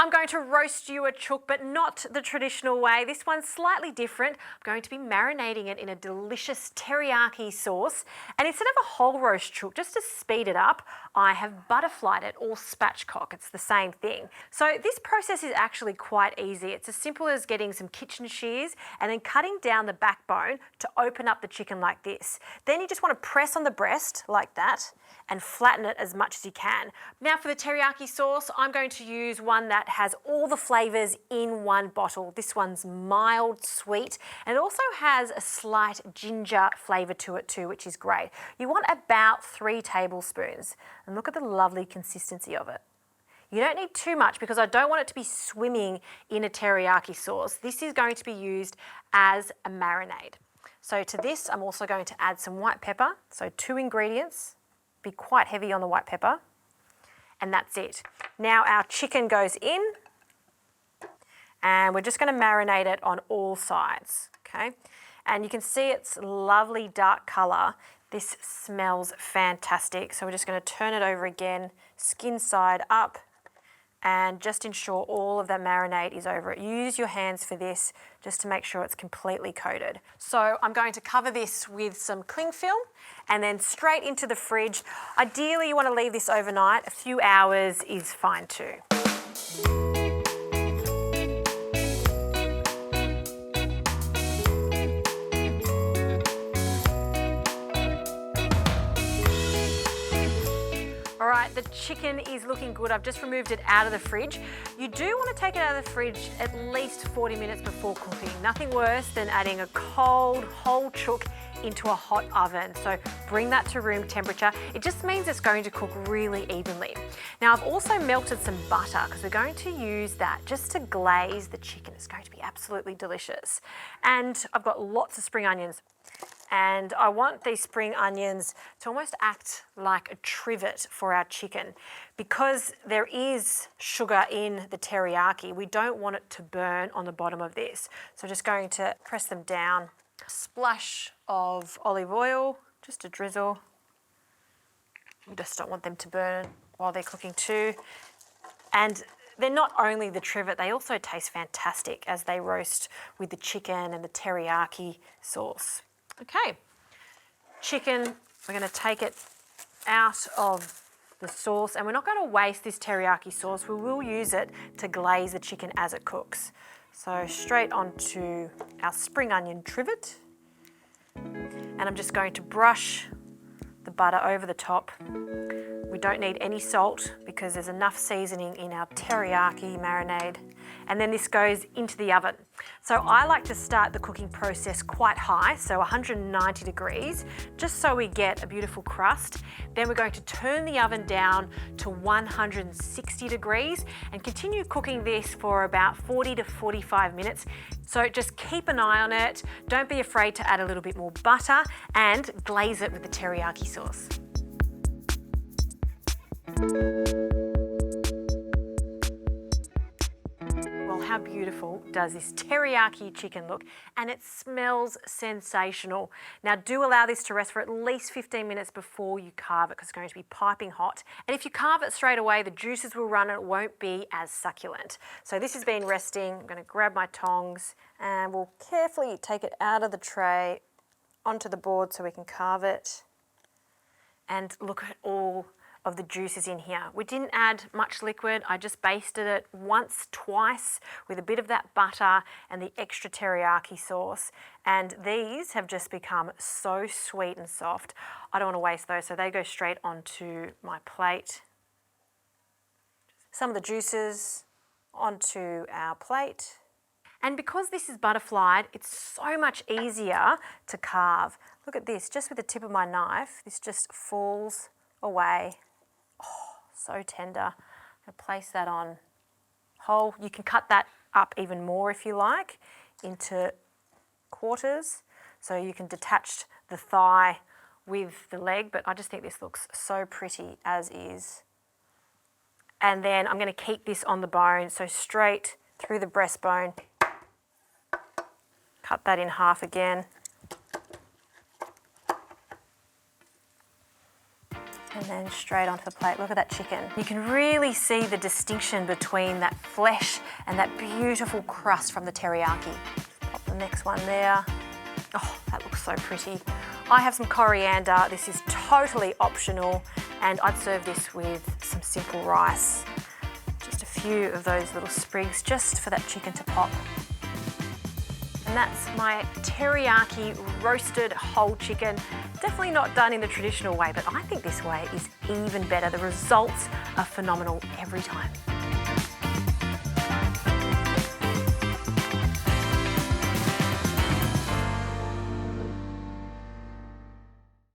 I'm going to roast you a chook, but not the traditional way. This one's slightly different. I'm going to be marinating it in a delicious teriyaki sauce. And instead of a whole roast chook, just to speed it up, I have butterflied it or spatchcock. It's the same thing. So this process is actually quite easy. It's as simple as getting some kitchen shears and then cutting down the backbone to open up the chicken like this. Then you just want to press on the breast like that and flatten it as much as you can. Now for the teriyaki sauce, I'm going to use one that has all the flavours in one bottle. This one's mild sweet and it also has a slight ginger flavour to it too, which is great. You want about 3 tablespoons and look at the lovely consistency of it. You don't need too much because I don't want it to be swimming in a teriyaki sauce. This is going to be used as a marinade. So to this, I'm also going to add some white pepper. So 2 ingredients. Be quite heavy on the white pepper, and that's it. Now our chicken goes in and we're just going to marinate it on all sides, okay? And you can see its lovely dark colour. This smells fantastic. So we're just going to turn it over again, skin side up, and just ensure all of that marinade is over it. Use your hands for this just to make sure it's completely coated. So I'm going to cover this with some cling film and then straight into the fridge. Ideally, you want to leave this overnight. A few hours is fine too. All right, the chicken is looking good. I've just removed it out of the fridge. You do want to take it out of the fridge at least 40 minutes before cooking. Nothing worse than adding a cold whole chook into a hot oven. So bring that to room temperature. It just means it's going to cook really evenly. Now I've also melted some butter because we're going to use that just to glaze the chicken. It's going to be absolutely delicious. And I've got lots of spring onions. And I want these spring onions to almost act like a trivet for our chicken. Because there is sugar in the teriyaki, we don't want it to burn on the bottom of this. So just going to press them down. A splash of olive oil, just a drizzle. We just don't want them to burn while they're cooking too. And they're not only the trivet, they also taste fantastic as they roast with the chicken and the teriyaki sauce. Okay, chicken, we're going to take it out of the sauce and we're not going to waste this teriyaki sauce. We will use it to glaze the chicken as it cooks. So straight onto our spring onion trivet. And I'm just going to brush the butter over the top. We don't need any salt because there's enough seasoning in our teriyaki marinade. And then this goes into the oven. So I like to start the cooking process quite high, so 190 degrees, just so we get a beautiful crust. Then we're going to turn the oven down to 160 degrees and continue cooking this for about 40 to 45 minutes. So just keep an eye on it. Don't be afraid to add a little bit more butter and glaze it with the teriyaki sauce. How beautiful does this teriyaki chicken look? And it smells sensational. Now do allow this to rest for at least 15 minutes before you carve it because it's going to be piping hot. And if you carve it straight away, the juices will run and it won't be as succulent. So this has been resting. I'm going to grab my tongs and we'll carefully take it out of the tray onto the board so we can carve it. And look at all of the juices in here. We didn't add much liquid. I just basted it once, twice with a bit of that butter and the extra teriyaki sauce. And these have just become so sweet and soft. I don't want to waste those, so they go straight onto my plate. Some of the juices onto our plate. And because this is butterflied, it's so much easier to carve. Look at this, just with the tip of my knife, this just falls away. Oh, so tender. I'm going to place that on whole. You can cut that up even more if you like into quarters. So you can detach the thigh with the leg, but I just think this looks so pretty as is. And then I'm going to keep this on the bone, so straight through the breastbone. Cut that in half again. And And then straight onto the plate. Look at that chicken. You can really see the distinction between that flesh and that beautiful crust from the teriyaki. Just pop the next one there. Oh, that looks so pretty. I have some coriander. This is totally optional, and I'd serve this with some simple rice. Just a few of those little sprigs just for that chicken to pop. And that's my teriyaki roasted whole chicken. Definitely not done in the traditional way, but I think this way is even better. The results are phenomenal every time.